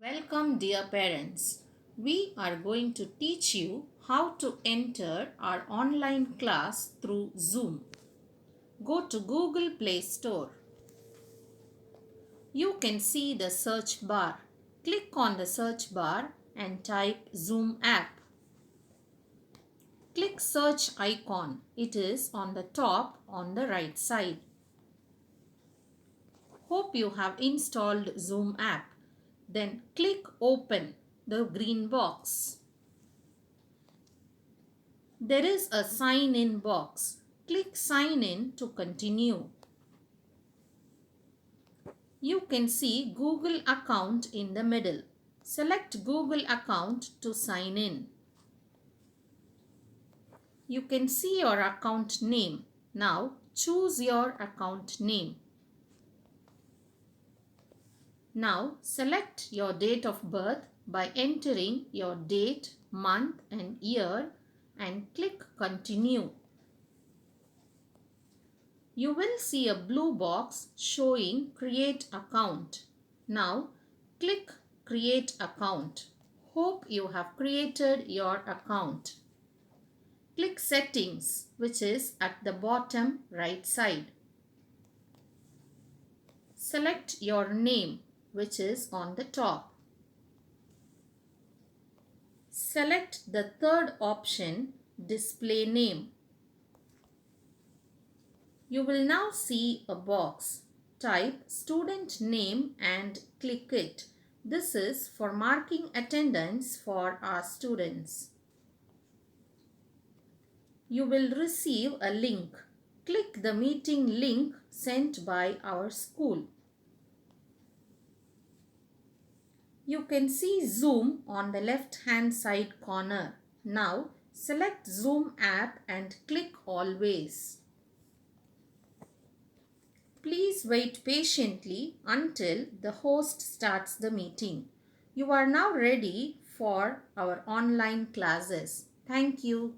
Welcome, dear parents. We are going to teach you how to enter our online class through Zoom. Go to Google Play Store. You can see the search bar. Click on the search bar and type Zoom app. Click search icon. It is on the top on the right side. Hope you have installed Zoom app. Then click open the green box. There is a sign in box. Click sign in to continue. You can see Google account in the middle. Select Google account to sign in. You can see your account name. Now choose your account name. Now select your date of birth by entering your date, month and year and click continue. You will see a blue box showing create account. Now click create account. Hope you have created your account. Click settings, which is at the bottom right side. Select your name, which is on the top. Select the third option, display name. You will now see a box. Type student name and click it. This is for marking attendance for our students. You will receive a link. Click the meeting link sent by our school. You can see Zoom on the left hand side corner. Now select Zoom app and click always. Please wait patiently until the host starts the meeting. You are now ready for our online classes. Thank you.